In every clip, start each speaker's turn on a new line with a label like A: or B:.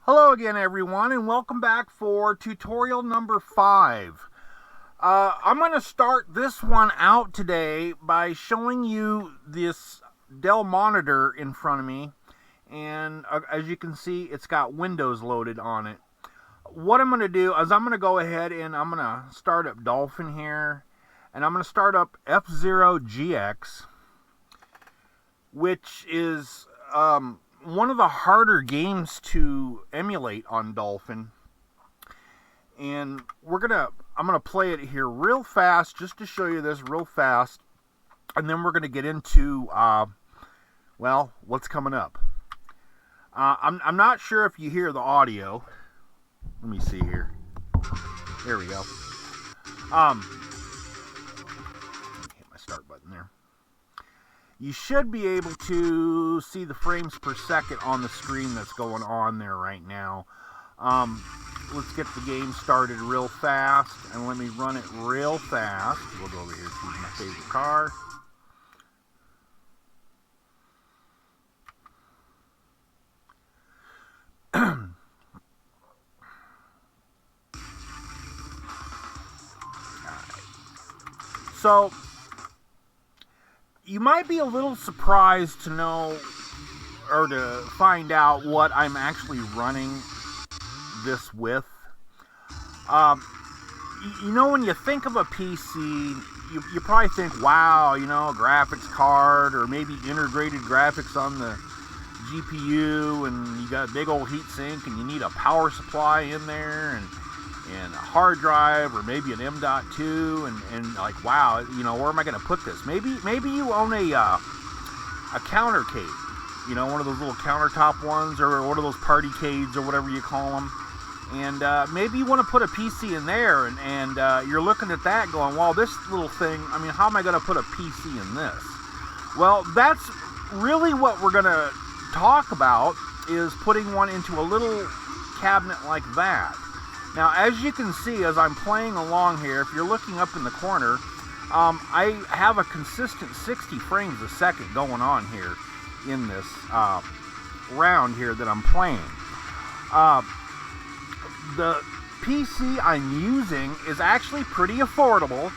A: Hello again, everyone, and welcome back for tutorial number 5. I'm going to start this one out today by showing you this Dell monitor in front of me, and as you can see, it's got Windows loaded on it. What I'm going to do is I'm going to go ahead and I'm going to start up Dolphin here, and I'm going to start up F-Zero GX, which is one of the harder games to emulate on Dolphin. And I'm gonna play it here real fast just to show you this real fast, and then we're gonna get into well, what's coming up. I'm not sure if you hear the audio. Let me see here. There we go. Hit my start button there. You should be able to see the frames per second on the screen that's going on there right now. Let's get the game started real fast, and let me run it real fast. We'll go over here, choose my favorite car. So, you might be a little surprised to know, or to find out what I'm actually running this with. You know, when you think of a PC, you probably think, wow, you know, a graphics card, or maybe integrated graphics on the GPU, and you got a big old heat sink, and you need a power supply in there, and a hard drive, or maybe an M.2, and like, wow, you know, where am I going to put this? Maybe you own a countercade, you know, one of those little countertop ones, or one of those partycades, or whatever you call them, and maybe you want to put a PC in there, and you're looking at that going, well, this little thing, I mean, how am I going to put a PC in this? Well, that's really what we're going to talk about, is putting one into a little cabinet like that. Now, as you can see, as I'm playing along here, if you're looking up in the corner, I have a consistent 60 frames a second going on here in this round here that I'm playing. The PC I'm using is actually pretty affordable.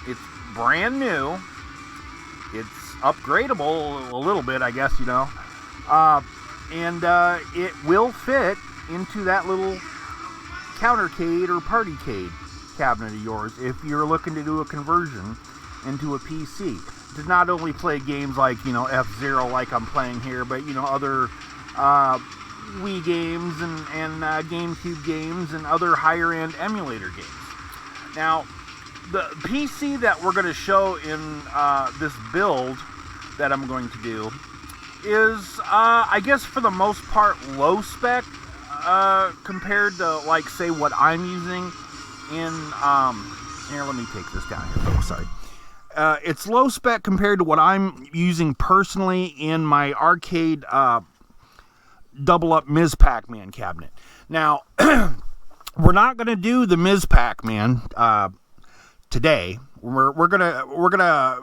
A: It's brand new. It's upgradable a little bit, I guess, you know. And it will fit into that little countercade or partycade cabinet of yours if you're looking to do a conversion into a PC to not only play games like, you know, F-Zero like I'm playing here, but, you know, other Wii games and GameCube games and other higher end emulator games. Now, the PC that we're going to show in this build that I'm going to do is, I guess for the most part, low spec compared to, like, say, what I'm using in, here, let me take this down here, folks, sorry. It's low spec compared to what I'm using personally in my Arcade1Up Ms. Pac-Man cabinet. Now, we're not going to do the Ms. Pac-Man today. We're gonna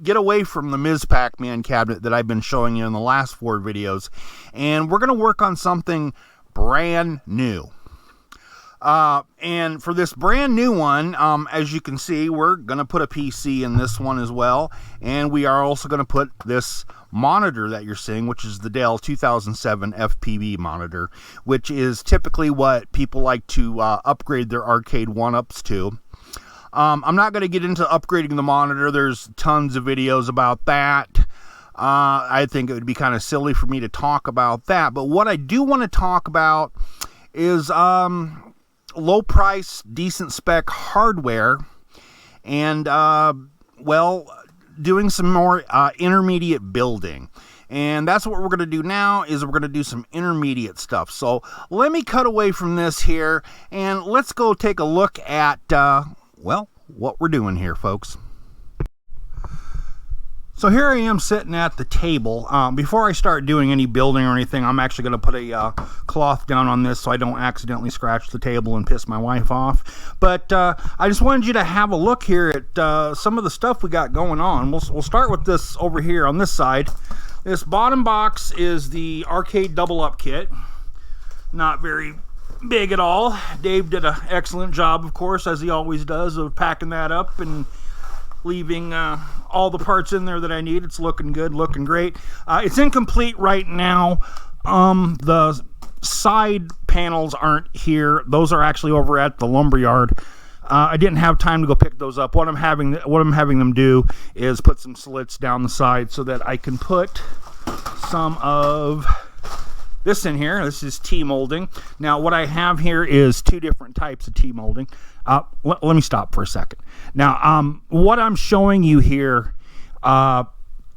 A: get away from the Ms. Pac-Man cabinet that I've been showing you in the last 4 videos, and we're gonna work on something brand new. And for this brand new one, as you can see, we're going to put a PC in this one as well. And we are also going to put this monitor that you're seeing, which is the Dell 2007 FPV monitor, which is typically what people like to upgrade their Arcade1Ups to. I'm not going to get into upgrading the monitor. There's tons of videos about that. I think it would be kind of silly for me to talk about that. But what I do want to talk about is low price, decent spec hardware, and, well, doing some more intermediate building. And that's what we're going to do now, is we're going to do some intermediate stuff. So let me cut away from this here, and let's go take a look at, well, what we're doing here, folks. So here I am sitting at the table. Before I start doing any building or anything, I'm actually going to put a cloth down on this so I don't accidentally scratch the table and piss my wife off. But I just wanted you to have a look here at some of the stuff we got going on. We'll start with this over here on this side. This bottom box is the Arcade1Up kit. not very big at all. Dave did an excellent job, of course, as he always does, of packing that up and leaving all the parts in there that I need. It's looking good, looking great. It's incomplete right now. The side panels aren't here. Those are actually over at the lumberyard. I didn't have time to go pick those up. What I'm having them do is put some slits down the side so that I can put some of this in here. This is T-molding. Now, what I have here is two different types of T-molding. Let me stop for a second. Now, what I'm showing you here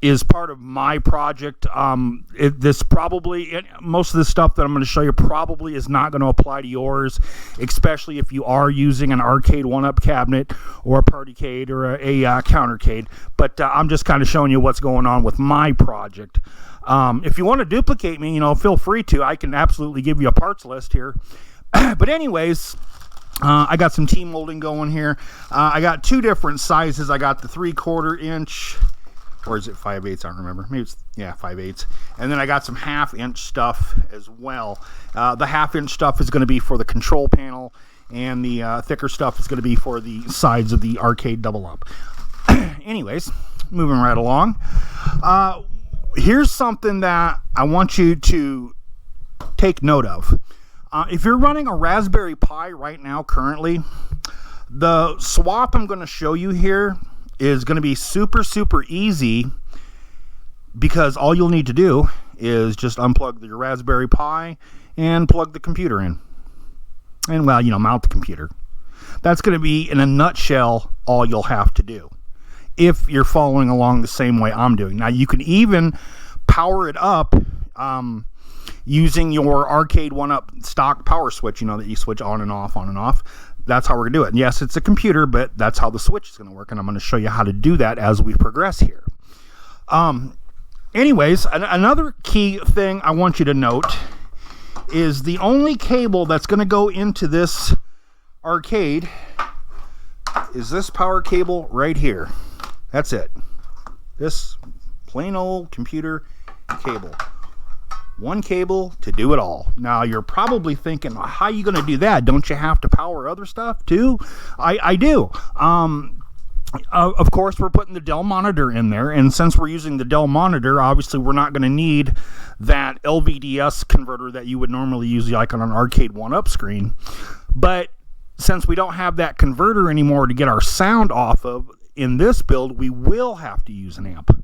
A: is part of my project. Most of the stuff that I'm going to show you probably is not going to apply to yours, especially if you are using an Arcade1Up cabinet or a Partycade or a Countercade. But I'm just kind of showing you what's going on with my project. If you want to duplicate me, feel free to. I can absolutely give you a parts list here. But anyways, I got some T-molding going here. I got two different sizes. I got the 3/4 inch, or is it 5/8? I don't remember. Maybe it's, 5/8. And then I got some 1/2 inch stuff as well. The 1/2 inch stuff is going to be for the control panel, and the thicker stuff is going to be for the sides of the Arcade1Up. Anyways, moving right along. Here's something that I want you to take note of. If you're running a Raspberry Pi right now currently, the swap I'm going to show you here is going to be super, super easy, because all you'll need to do is just unplug your Raspberry Pi and plug the computer in. And, well, mount the computer. That's going to be, in a nutshell, all you'll have to do, if you're following along the same way I'm doing. Now, you can even power it up using your Arcade1Up stock power switch, that you switch on and off, on and off. That's how we're going to do it. And yes, it's a computer, but that's how the switch is going to work, and I'm going to show you how to do that as we progress here. Anyways, another key thing I want you to note is the only cable that's going to go into this arcade is this power cable right here. That's it. This plain old computer cable. One cable to do it all. Now, you're probably thinking, well, how are you going to do that? Don't you have to power other stuff too? I do. Of course, we're putting the Dell monitor in there, and since we're using the Dell monitor, obviously we're not going to need that LVDS converter that you would normally use like on an Arcade1Up screen. But since we don't have that converter anymore to get our sound off of in this build, we will have to use an amp.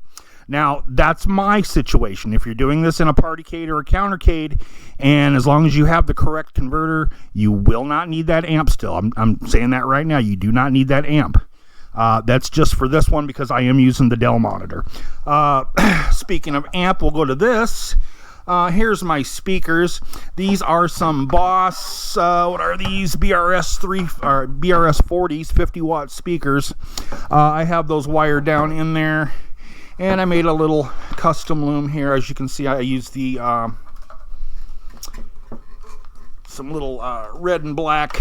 A: Now, that's my situation. If you're doing this in a Partycade or a Countercade, and as long as you have the correct converter, you will not need that amp still. I'm saying that right now. You do not need that amp. That's just for this one because I am using the Dell monitor. Speaking of amp, we'll go to this. Here's my speakers. These are some Boss, what are these? BRS40s, 50-watt speakers. I have those wired down in there. And I made a little custom loom here. As you can see, I used the some little red and black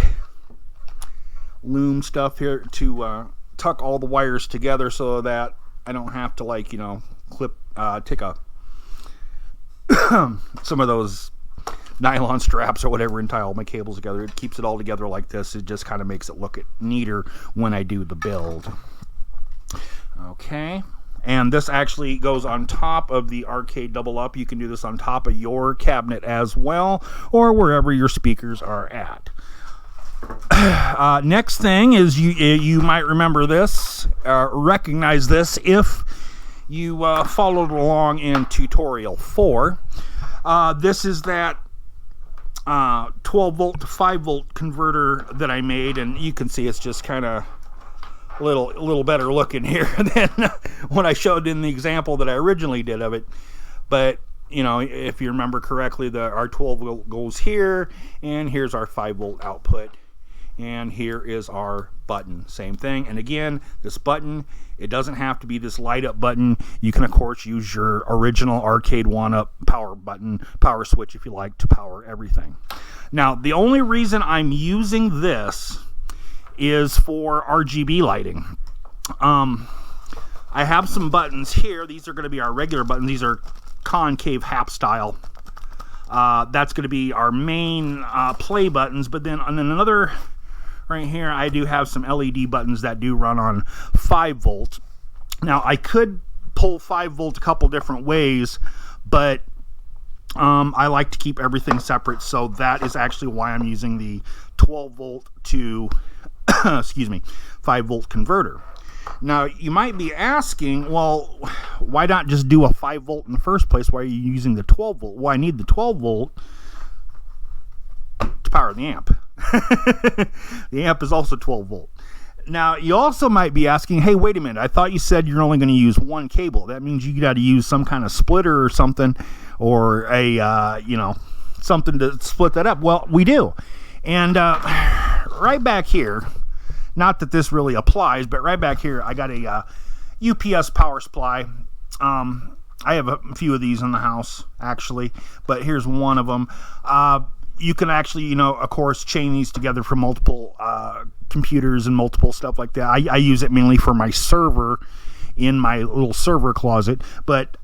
A: loom stuff here to tuck all the wires together so that I don't have to, like, clip, take a some of those nylon straps or whatever and tie all my cables together. It keeps it all together like this. It just kind of makes it look neater when I do the build. Okay. And this actually goes on top of the Arcade1Up. You can do this on top of your cabinet as well, or wherever your speakers are at. Next thing is you might remember this, recognize this if you followed along in tutorial 4. This is that 12 volt to 5 volt converter that I made, and you can see it's just kind of a little better looking here than what I showed in the example that I originally did of it. But if you remember correctly, our 12 volt goes here, and here's our 5 volt output, and here is our button. Same thing. And again, this button, it doesn't have to be this light up button. You can of course use your original Arcade1Up power button, power switch if you like, to power everything. Now, the only reason I'm using this is for RGB lighting. I have some buttons here. These are going to be our regular buttons. These are concave hap style. That's going to be our main play buttons. But then on another right here, I do have some LED buttons that do run on 5 volts. Now, I could pull 5 volt a couple different ways, but I like to keep everything separate, so that is actually why I'm using the 12 volt to excuse me, 5 volt converter. Now, you might be asking, well, why not just do a 5 volt in the first place? Why are you using the 12 volt? Well, I need the 12 volt to power the amp. The amp is also 12 volt. Now, you also might be asking, hey, wait a minute, I thought you said you're only going to use one cable. That means you got to use some kind of splitter or something, or a, something to split that up. Well, we do. And right back here, not that this really applies, but right back here, I got a UPS power supply. I have a few of these in the house, actually, but here's one of them. You can actually, of course, chain these together from multiple computers and multiple stuff like that. I use it mainly for my server in my little server closet. But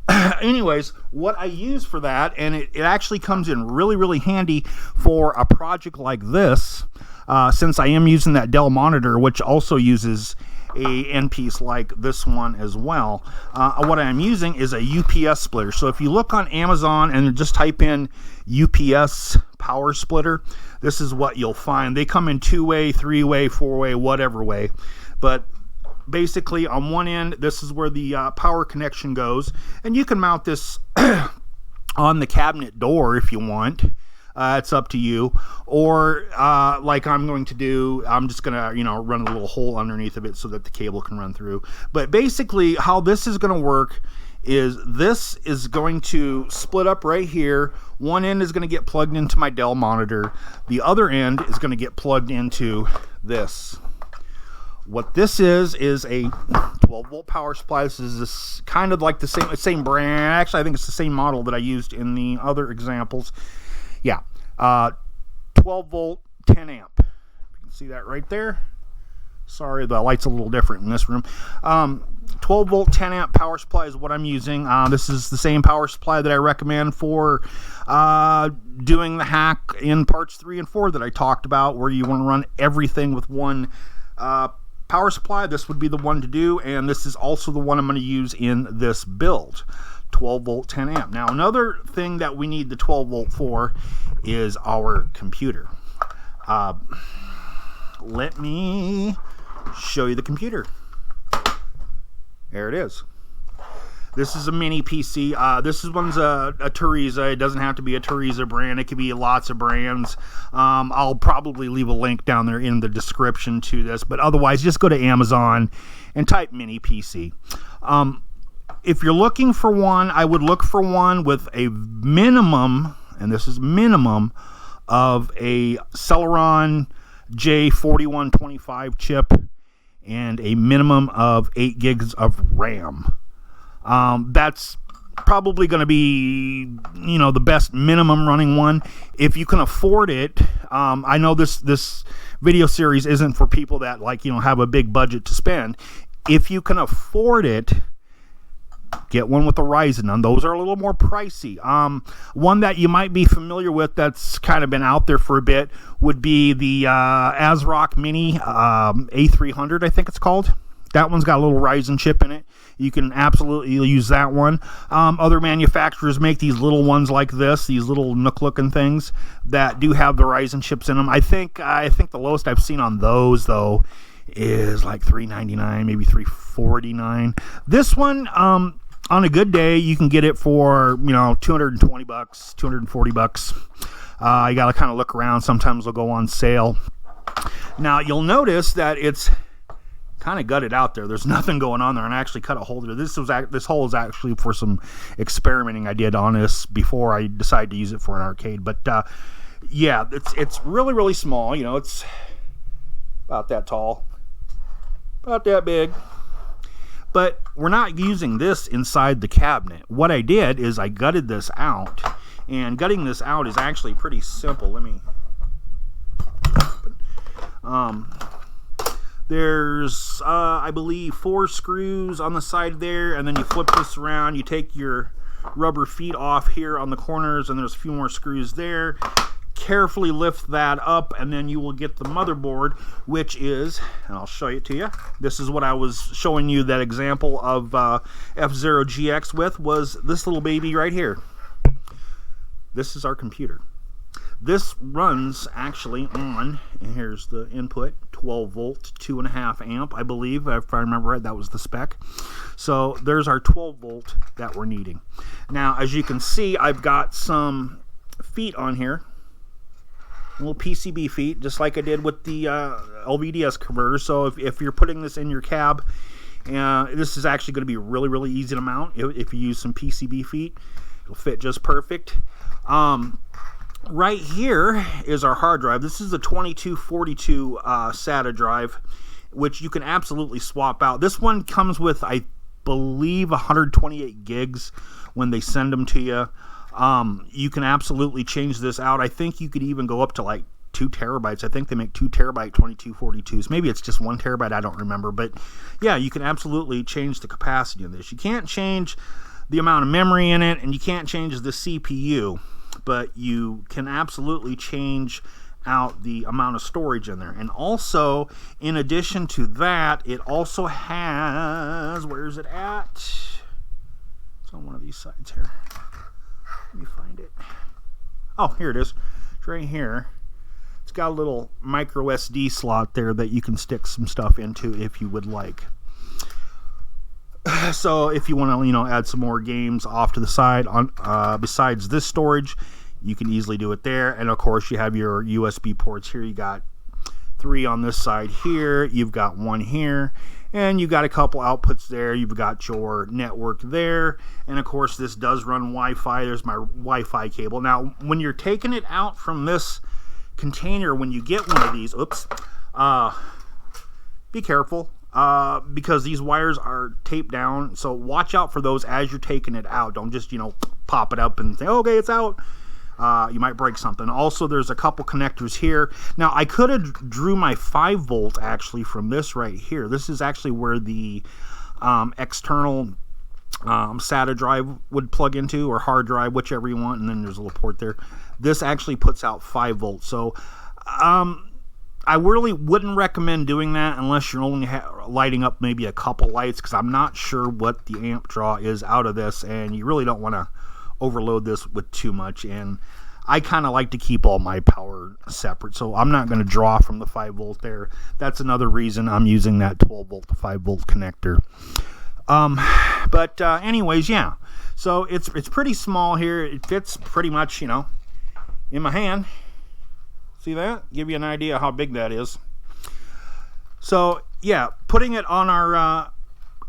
A: anyways, what I use for that, and it actually comes in really, really handy for a project like this, since I am using that Dell monitor, which also uses a end piece like this one as well. What I'm using is a UPS splitter. So if you look on Amazon and just type in UPS power splitter, this is what you'll find. They come in 2-way, 3-way, 4-way, whatever way. But basically on one end, this is where the power connection goes, and you can mount this on the cabinet door if you want. It's up to you. Or like I'm going to do, I'm just gonna run a little hole underneath of it so that the cable can run through. But basically how this is going to work is this is going to split up right here. One end is going to get plugged into my Dell monitor. The other end is going to get plugged into this. What this is a 12 volt power supply. This is kind of like the same brand. Actually, I think it's the same model that I used in the other examples. Yeah, 12 volt, 10 amp. You can see that right there. Sorry, the light's a little different in this room. 12 volt, 10 amp power supply is what I'm using. This is the same power supply that I recommend for doing the hack in parts 3 and 4 that I talked about, where you want to run everything with one power supply. This would be the one to do, and this is also the one I'm going to use in this build. 12 volt, 10 amp. Now, another thing that we need the 12 volt for is our computer. Let me show you the computer. There it is. This is a mini PC. This one's a Teresa. It doesn't have to be a Teresa brand. It could be lots of brands. I'll probably leave a link down there in the description to this, but otherwise just go to Amazon and type mini PC. If you're looking for one, I would look for one with a minimum, and this is minimum, of a Celeron J4125 chip and a minimum of 8 gigs of RAM. That's probably going to be, the best minimum running one. If you can afford it, I know this video series isn't for people that have a big budget to spend. If you can afford it, get one with a Ryzen, and those are a little more pricey. One that you might be familiar with that's kind of been out there for a bit would be the ASRock Mini A300, I think it's called. That one's got a little Ryzen chip in it. You can absolutely use that one. Other manufacturers make these little ones like this, these little Nook-looking things that do have the Ryzen chips in them. I think the lowest I've seen on those, though, is like $399, maybe $349. This one, on a good day, you can get it for $220, $240. You got to kind of look around. Sometimes they'll go on sale. Now you'll notice that it's kind of gutted out there. There's nothing going on there, and I actually cut a hole there. This hole is actually for some experimenting I did on this before I decided to use it for an arcade. But yeah, it's really, really small. It's about that tall, about that big. But we're not using this inside the cabinet. What I did is I gutted this out, and gutting this out is actually pretty simple. Let me there's I believe 4 screws on the side there, and then you flip this around. You take your rubber feet off here on the corners, and there's a few more screws there. Carefully lift that up, and then you will get the motherboard, which is, and I'll show it to you. This is what I was showing you that example of F-Zero GX with, was this little baby right here. This is our computer. This runs actually on, and here's the input, 12 volt, 2.5 amp, I believe, if I remember right, that was the spec. So there's our 12 volt that we're needing. Now, as you can see, I've got some feet on here, little PCB feet, just like I did with the LVDS converter. So if you're putting this in your cab, this is actually going to be really, really easy to mount. If you use some PCB feet, it'll fit just perfect. Right here is our hard drive. This is a 2242 SATA drive, which you can absolutely swap out. This one comes with, I believe, 128 gigs when they send them to you. You can absolutely change this out. I think you could even go up to like 2 terabytes. I think they make 2 terabyte 2242s. Maybe it's just 1 terabyte. I don't remember. But yeah, you can absolutely change the capacity of this. You can't change the amount of memory in it, and you can't change the CPU, but you can absolutely change out the amount of storage in there. And also, in addition to that, it also has, where is it at? It's on one of these sides here. Let me find it. Oh, here it is. It's right here. It's got a little micro SD slot there that you can stick some stuff into if you would like. So if you want to, add some more games off to the side on besides this storage, you can easily do it there. And of course, you have your USB ports here. You got 3 on this side here. You've got 1 here. And you've got a couple outputs there. You've got your network there. And of course, this does run Wi-Fi. There's my Wi-Fi cable. Now, when you're taking it out from this container, when you get one of these, be careful. Because these wires are taped down, so watch out for those as you're taking it out. Don't just, pop it up and say, okay, it's out. You might break something. Also, there's a couple connectors here. Now, I could have drew my 5 volt actually from this right here. This is actually where the external SATA drive would plug into, or hard drive, whichever you want, and then there's a little port there. This actually puts out 5 volts. So, I really wouldn't recommend doing that unless you're only lighting up maybe a couple lights, because I'm not sure what the amp draw is out of this, and you really don't want to overload this with too much. And I kind of like to keep all my power separate, so I'm not going to draw from the 5 volt there. That's another reason I'm using that 12 volt to 5 volt connector. But anyways, yeah. So it's pretty small here. It fits pretty much, in my hand. See that? Give you an idea how big that is. So yeah, putting it on our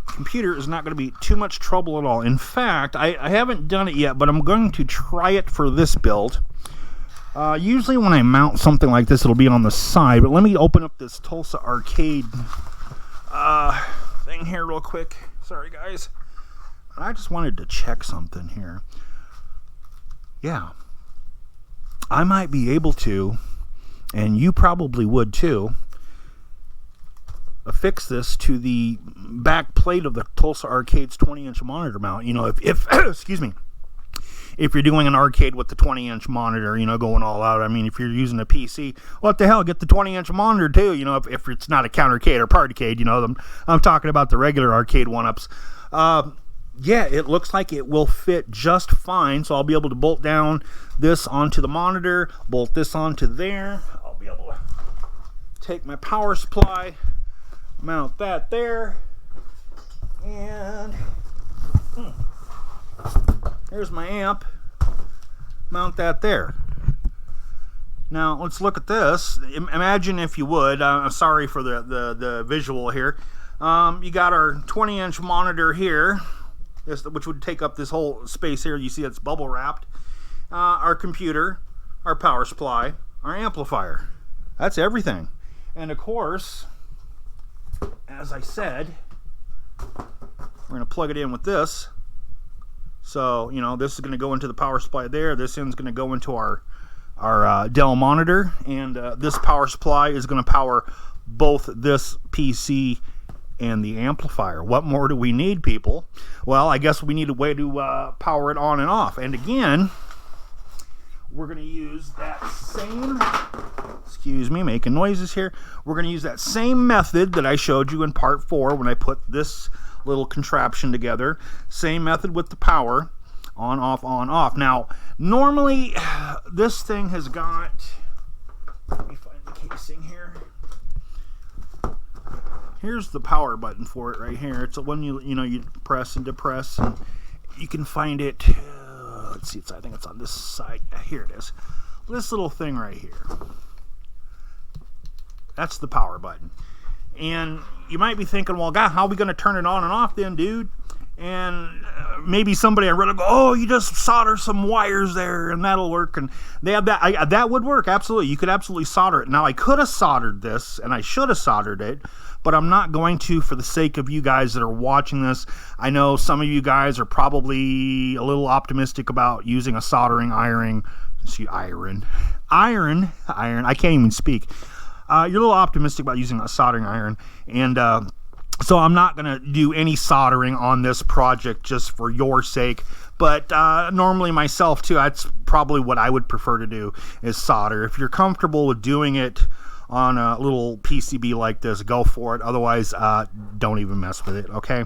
A: computer is not going to be too much trouble at all. In fact, I haven't done it yet, but I'm going to try it for this build. Usually when I mount something like this, it'll be on the side, but let me open up this Tulsa Arcade thing here real quick. Sorry guys. I just wanted to check something here. Yeah. I might be able to, and you probably would too, affix this to the back plate of the Tulsa Arcade's 20-inch monitor mount. If excuse me, if you're doing an arcade with the 20-inch monitor, going all out. I mean, if you're using a PC, what the hell, get the 20-inch monitor too. If it's not a countercade or partycade, I'm talking about the regular Arcade1Ups. Yeah, it looks like it will fit just fine. So I'll be able to bolt down this onto the monitor, bolt this onto there. I'll be able to take my power supply, mount that there, and there's my amp, mount that there. Now let's look at this. Imagine, if you would, I'm sorry for the visual here. You got our 20-inch monitor here, which would take up this whole space here. You see it's bubble wrapped. Our computer, our power supply, our amplifier. That's everything. And of course, as I said, we're going to plug it in with this. So, this is going to go into the power supply there. This end's going to go into our Dell monitor. And this power supply is going to power both this PC and the amplifier. What more do we need, people? Well, I guess we need a way to power it on and off. And again, we're going to use that same, excuse me, making noises here. We're going to use that same method that I showed you in part 4 when I put this little contraption together. Same method with the power, on, off, on, off. Now, normally, this thing has got, let me find the casing here. Here's the power button for it right here. It's the one you press and depress, and you can find it. Let's see, I think it's on this side. Here it is. This little thing right here. That's the power button. And you might be thinking, well, God, how are we going to turn it on and off then, dude? And maybe somebody I read go, oh, you just solder some wires there and that'll work. And they have that. That would work, absolutely. You could absolutely solder it. Now, I could have soldered this, and I should have soldered it, but I'm not going to for the sake of you guys that are watching this. I know some of you guys are probably a little optimistic about using a soldering iron. I can't even speak. You're a little optimistic about using a soldering iron, and so I'm not going to do any soldering on this project just for your sake. But normally myself too, that's probably what I would prefer to do, is solder. If you're comfortable with doing it on a little PCB like this, go for it. Otherwise, don't even mess with it, okay?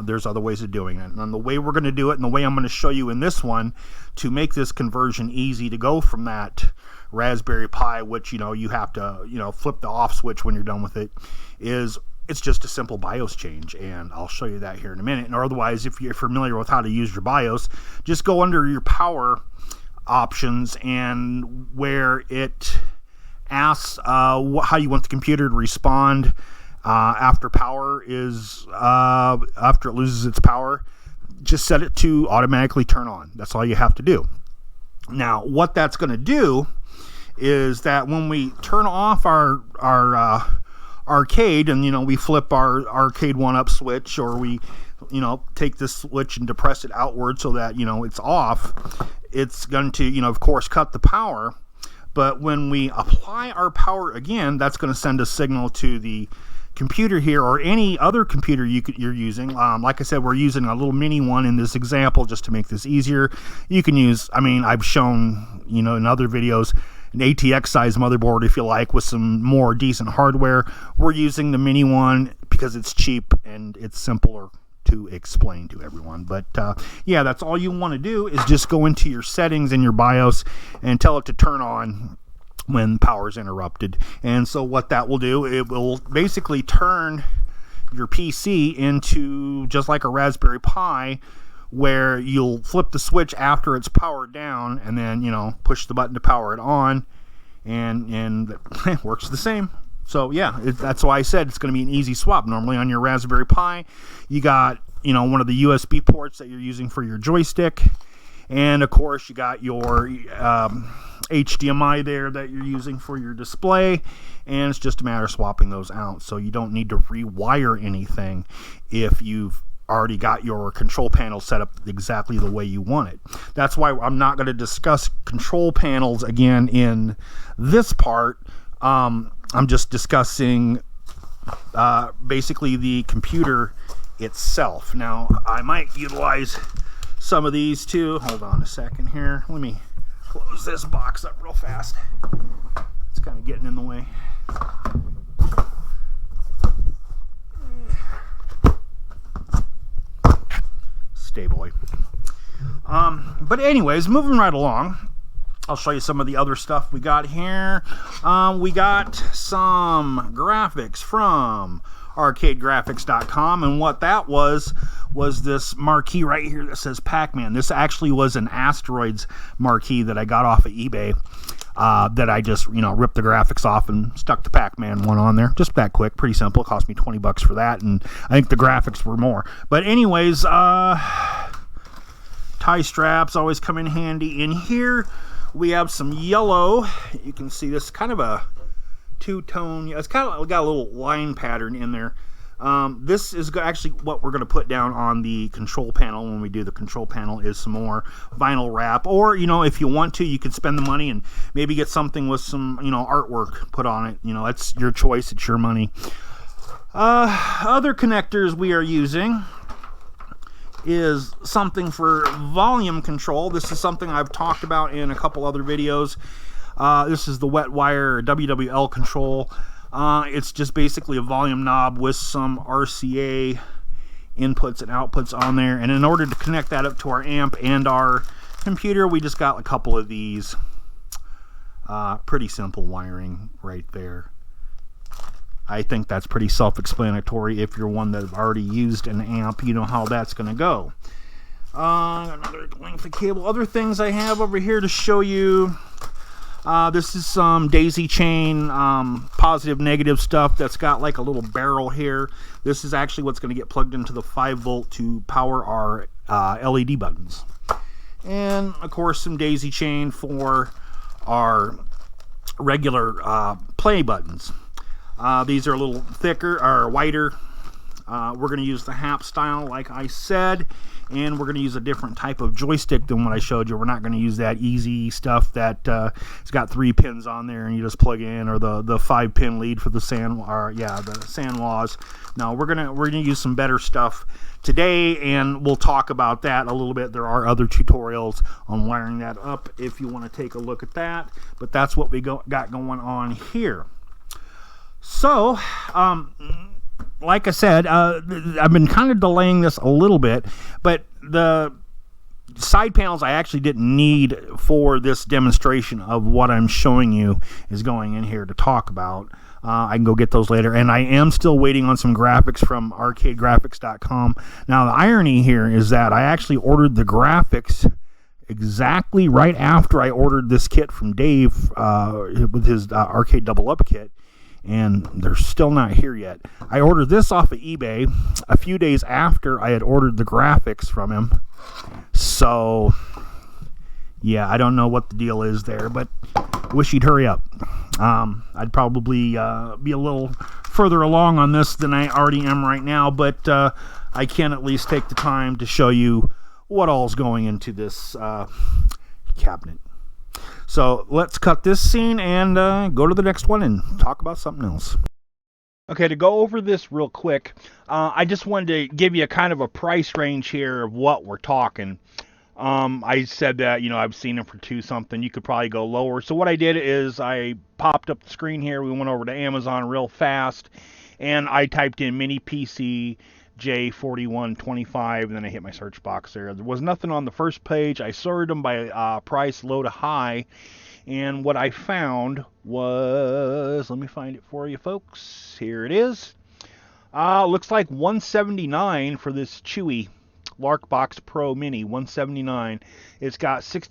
A: There's other ways of doing it. And the way we're going to do it, and the way I'm going to show you in this one, to make this conversion easy to go from that Raspberry Pi, which, you have to, flip the off switch when you're done with it, is it's just a simple BIOS change. And I'll show you that here in a minute. And otherwise, if you're familiar with how to use your BIOS, just go under your power options, and where it asks how you want the computer to respond after it loses its power, just set it to automatically turn on. That's all you have to do. Now, what that's going to do is that when we turn off our arcade, and we flip our Arcade1Up switch, or we take this switch and depress it outward so that it's off, it's going to of course cut the power. But when we apply our power again, that's going to send a signal to the computer here, or any other computer you're using. Like I said, we're using a little mini one in this example just to make this easier. You can use, I've shown, in other videos, an ATX size motherboard if you like, with some more decent hardware. We're using the mini one because it's cheap and it's simpler to explain to everyone. But yeah, that's all you want to do, is just go into your settings in your BIOS and tell it to turn on when power is interrupted. And so what that will do, it will basically turn your PC into just like a Raspberry Pi, where you'll flip the switch after it's powered down, and then push the button to power it on, and it works the same. So yeah, that's why I said it's going to be an easy swap. Normally on your Raspberry Pi, you got one of the USB ports that you're using for your joystick, and of course you got your HDMI there that you're using for your display, and it's just a matter of swapping those out. So you don't need to rewire anything if you've already got your control panel set up exactly the way you want it. That's why I'm not going to discuss control panels again in this part. I'm just discussing basically the computer itself. Now, I might utilize some of these too. Hold on a second here. Let me close this box up real fast. It's kind of getting in the way. Stay boy. But anyways, moving right along, I'll show you some of the other stuff we got here. We got some graphics from Arcade1Up, and what that was this marquee right here that says Pac-Man. This actually was an Asteroids marquee that I got off of eBay, that I just ripped the graphics off and stuck the Pac-Man one on there. Just that quick, pretty simple. It cost me $20 for that, and I think the graphics were more. But anyways, tie straps always come in handy. In here we have some yellow. You can see this kind of a two-tone. It's kind of got a little line pattern in there. This is actually what we're going to put down on the control panel when we do the control panel, is some more vinyl wrap. Or, if you want to, you could spend the money and maybe get something with some, artwork put on it. It's your choice. It's your money. Other connectors we are using is something for volume control. This is something I've talked about in a couple other videos. This is the wet wire WWL control. It's just basically a volume knob with some RCA inputs and outputs on there. And in order to connect that up to our amp and our computer, we just got a couple of these. Pretty simple wiring right there. I think that's pretty self-explanatory. If you're one that have already used an amp, you know how that's going to go. Another length of cable. Other things I have over here to show you. This is some daisy chain positive negative stuff that's got like a little barrel here. This is actually what's going to get plugged into the 5-volt to power our LED buttons. And of course some daisy chain for our regular play buttons. These are a little thicker or wider. We're going to use the HAP style like I said, and we're going to use a different type of joystick than what I showed you. We're not going to use that easy stuff that it's got 3 pins on there and you just plug in, or the 5-pin lead for the the SAN-WAS. No, we're gonna use some better stuff today, and we'll talk about that a little bit. There are other tutorials on wiring that up if you want to take a look at that, but that's what we got going on here. So, like I said, I've been kind of delaying this a little bit, but the side panels I actually didn't need for this demonstration of what I'm showing you is going in here to talk about. I can go get those later, and I am still waiting on some graphics from Arcade1Up. Now, the irony here is that I actually ordered the graphics exactly right after I ordered this kit from Dave with his Arcade1Up kit, and they're still not here yet. I ordered this off of eBay a few days after I had ordered the graphics from him. So, yeah, I don't know what the deal is there, but wish he'd hurry up. I'd probably be a little further along on this than I already am right now, but I can at least take the time to show you what all's going into this cabinet. So let's cut this scene and go to the next one and talk about something else. Okay, to go over this real quick, I just wanted to give you a kind of a price range here of what we're talking. I said that, I've seen them for $2 something. You could probably go lower. So what I did is I popped up the screen here. We went over to Amazon real fast, and I typed in mini PC J4125, and then I hit my search box there. There was nothing on the first page. I sorted them by price, low to high, and what I found was, let me find it for you folks. Here it is. Looks like $179 for this Chewy Larkbox Pro Mini, $179. It's got 6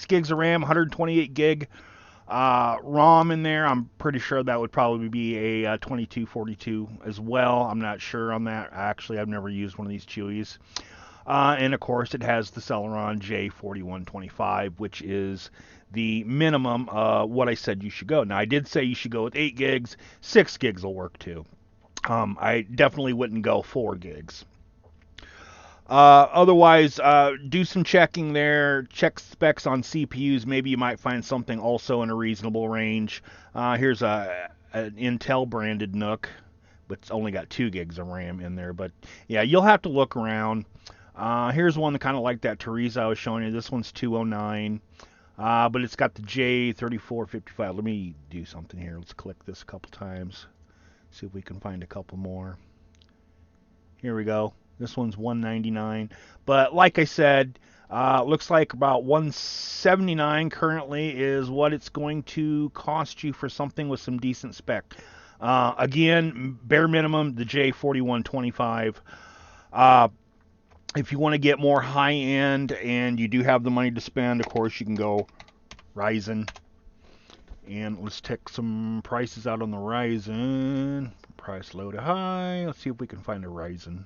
A: gigs of RAM, 128 gig ROM in there. I'm pretty sure that would probably be a 2242 as well. I'm not sure on that. Actually, I've never used one of these Chewies. And of course, it has the Celeron J4125, which is the minimum what I said you should go. Now, I did say you should go with 8 gigs. 6 gigs will work too. I definitely wouldn't go 4 gigs. Otherwise, do some checking there. Check specs on CPUs. Maybe you might find something also in a reasonable range. Here's an Intel branded NUC, but it's only got 2 gigs of RAM in there. But yeah, you'll have to look around. Here's one that kind of like that Teresa I was showing you. This one's 209, but it's got the J3455. Let me do something here. Let's click this a couple times. See if we can find a couple more. Here we go. This one's $199, but like I said, looks like about $179 currently is what it's going to cost you for something with some decent spec. Again, bare minimum, the J4125. If you want to get more high-end and you do have the money to spend, of course, you can go Ryzen. And let's check some prices out on the Ryzen. Price low to high. Let's see if we can find a Ryzen.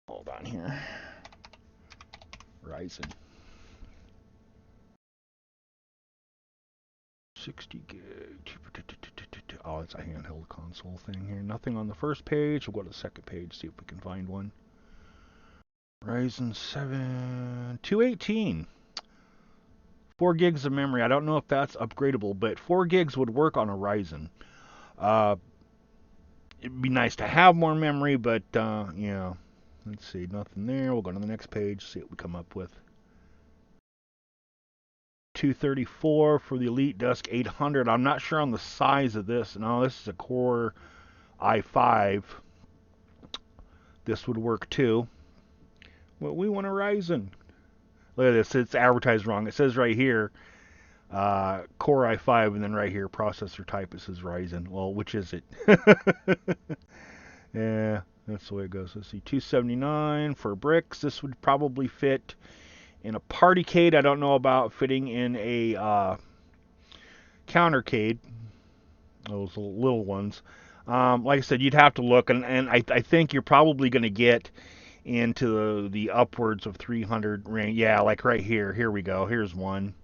A: Hold on here. Ryzen. 60 gig. Oh, it's a handheld console thing here. Nothing on the first page. We'll go to the second page, see if we can find one. Ryzen 7 218. 4 gigs of memory. I don't know if that's upgradable, but 4 gigs would work on a Ryzen. It'd be nice to have more memory, but let's see, nothing there. We'll go to the next page, see what we come up with. 234 for the Elite Dusk 800. I'm not sure on the size of this. No, this is a Core i5. This would work too. Well, we want a Ryzen. Look at this. It's advertised wrong. It says right here, Core i5, and then right here, processor type, it says Ryzen. Well, which is it? Yeah, that's the way it goes. Let's see, 279 for bricks. This would probably fit in a partycade. I don't know about fitting in a countercade, those little ones. Like I said, you'd have to look, and I think you're probably going to get into the upwards of 300 range. Yeah, like right here. Here we go. Here's one.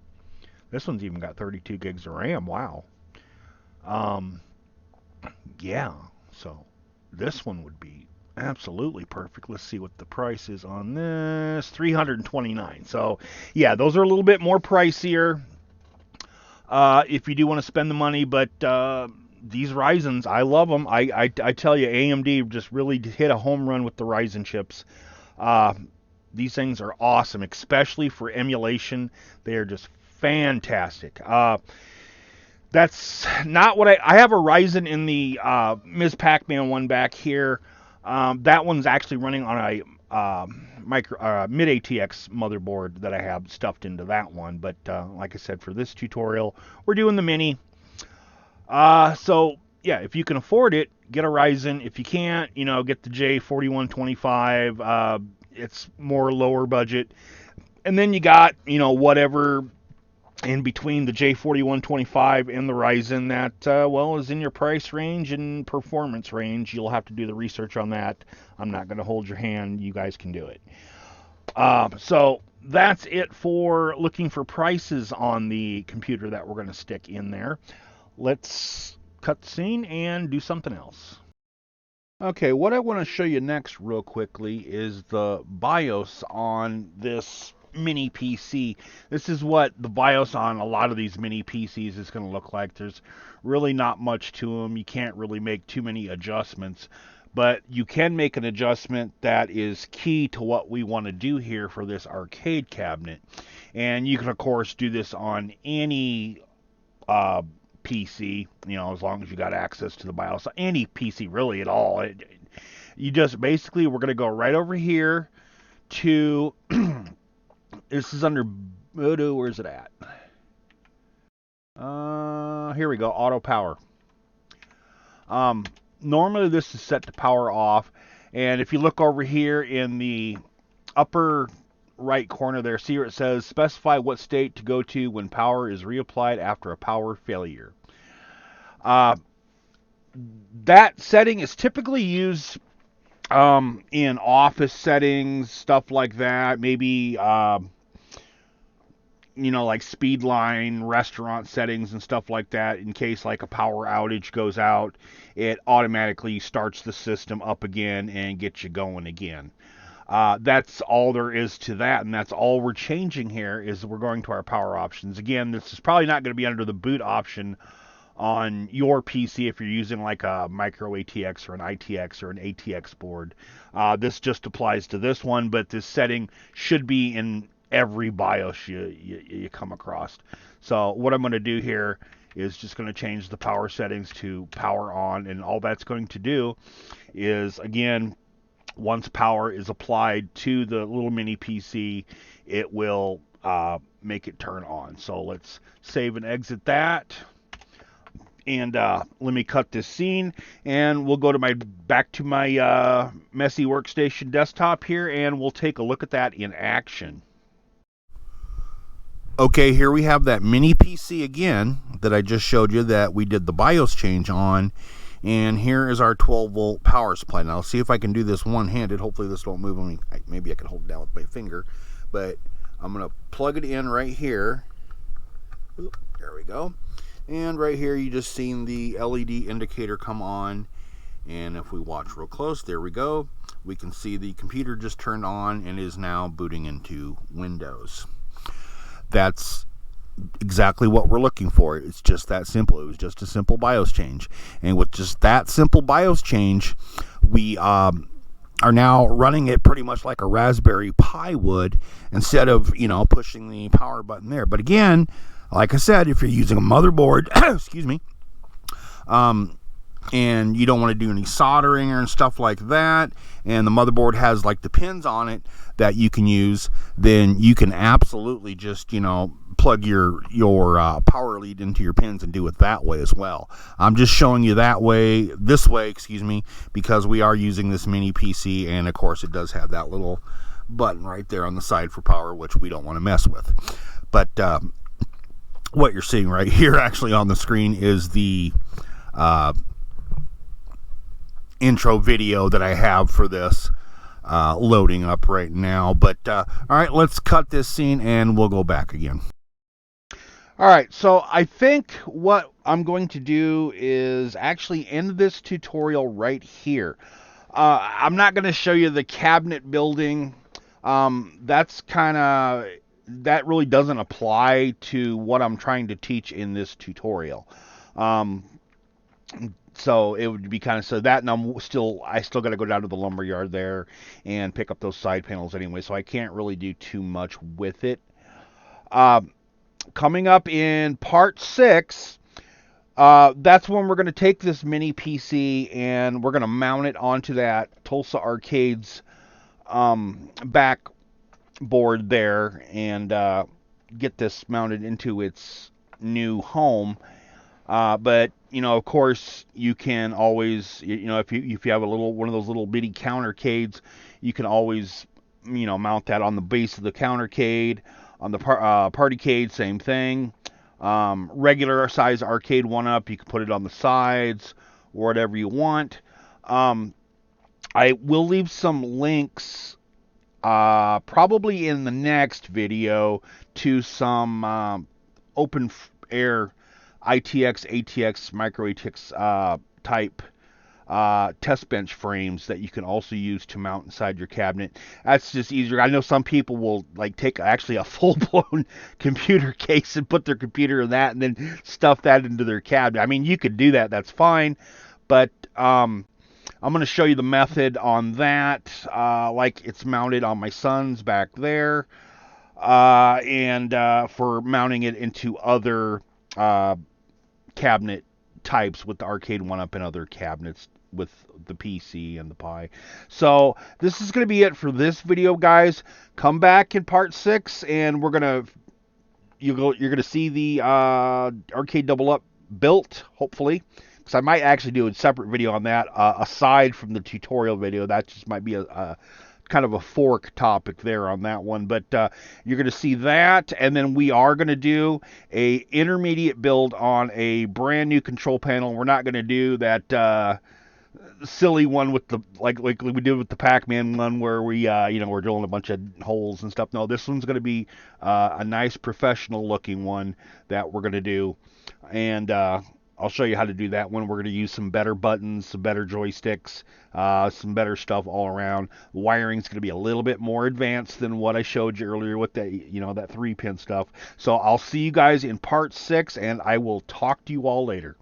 A: This one's even got 32 gigs of RAM. Wow. Yeah, so this one would be absolutely perfect. Let's see what the price is on this. $329. So, yeah, those are a little bit more pricier if you do want to spend the money, but these Ryzens, I love them. I tell you, AMD just really hit a home run with the Ryzen chips. These things are awesome, especially for emulation. They are just fantastic. That's not what I have a Ryzen in the Ms. Pac-Man one back here. That one's actually running on a mid ATX motherboard that I have stuffed into that one. But like I said, for this tutorial, we're doing the mini. So yeah, if you can afford it, get a Ryzen. If you can't, get the J4125. It's more lower budget. And then you got, whatever in between the J4125 and the Ryzen that, is in your price range and performance range. You'll have to do the research on that. I'm not going to hold your hand. You guys can do it. So that's it for looking for prices on the computer that we're going to stick in there. Let's cut the scene and do something else. Okay, what I want to show you next real quickly is the BIOS on this mini PC. This is what the BIOS on a lot of these mini PCs is going to look like. There's really not much to them. You can't really make too many adjustments, but you can make an adjustment that is key to what we want to do here for this arcade cabinet. And you can, of course, do this on any PC, as long as you got access to the BIOS. Any PC, really, at all. You just basically, we're going to go right over here to this is under Modo. Where's it at? Here we go. Auto power. Normally this is set to power off, and if you look over here in the upper right corner there, see where it says specify what state to go to when power is reapplied after a power failure. That setting is typically used in office settings, stuff like that. Maybe like speed line, restaurant settings and stuff like that. In case like a power outage goes out, it automatically starts the system up again and gets you going again. That's all there is to that, and that's all we're changing here is we're going to our power options. Again, this is probably not going to be under the boot option on your PC if you're using like a micro ATX or an ITX or an ATX board. This just applies to this one, but this setting should be in every BIOS you come across. So what I'm going to do here is just going to change the power settings to power on, and all that's going to do is, again, once power is applied to the little mini PC, it will make it turn on. So let's save and exit that. And let me cut this scene, and we'll go to back to my messy workstation desktop here, and we'll take a look at that in action. Okay, here we have that mini PC again that I just showed you that we did the BIOS change on. And here is our 12-volt power supply. Now, I'll see if I can do this one-handed. Hopefully this won't move. Maybe I can hold it down with my finger. But I'm going to plug it in right here. Oop, there we go. And right here, you just seen the LED indicator come on. And if we watch real close, there we go. We can see the computer just turned on and is now booting into Windows. That's exactly what we're looking for. It's just that simple. It was just a simple BIOS change. And with just that simple BIOS change, we are now running it pretty much like a Raspberry Pi would, instead of, pushing the power button there. But again, like I said, if you're using a motherboard, excuse me, and you don't want to do any soldering and stuff like that, and the motherboard has like the pins on it that you can use, then you can absolutely just, plug your power lead into your pins and do it that way as well. I'm just showing you this way, excuse me, because we are using this mini PC, and of course it does have that little button right there on the side for power, which we don't want to mess with. But what you're seeing right here actually on the screen is the intro video that I have for this loading up right now. But all right, let's cut this scene and we'll go back again. All right, so I think what I'm going to do is actually end this tutorial right here. I'm not going to show you the cabinet building. That really doesn't apply to what I'm trying to teach in this tutorial. So it would be kind of, so that, and I still got to go down to the lumber yard there and pick up those side panels anyway, so I can't really do too much with it. Coming up in part 6, that's when we're going to take this mini PC and we're going to mount it onto that Tulsa Arcade's backboard there, and get this mounted into its new home. But of course, you can always, if you have one of those little bitty countercades, you can always, mount that on the base of the countercade. On the partycade, same thing. Regular size Arcade1Up, you can put it on the sides, or whatever you want. I will leave some links, probably in the next video, to some open air ITX, ATX, micro ATX type test bench frames that you can also use to mount inside your cabinet. That's just easier. I know some people will take actually a full-blown computer case and put their computer in that and then stuff that into their cabinet. I mean, you could do that. That's fine. But I'm going to show you the method on that, like it's mounted on my son's back there, and for mounting it into other cabinet types with the Arcade1Up and other cabinets with the PC and the Pi. So this is going to be it for this video, guys. Come back in part 6 and you're going to see the Arcade1Up built, hopefully, because I might actually do a separate video on that aside from the tutorial video. That just might be a kind of a fork topic there on that one, but you're going to see that, and then we are going to do a intermediate build on a brand new control panel. We're not going to do that silly one with the like we did with the Pac-Man one where we we're drilling a bunch of holes and stuff. No, this one's going to be a nice professional looking one that we're going to do, and I'll show you how to do that one. We're going to use some better buttons, some better joysticks, some better stuff all around. The wiring's going to be a little bit more advanced than what I showed you earlier with that 3-pin stuff. So I'll see you guys in part 6, and I will talk to you all later.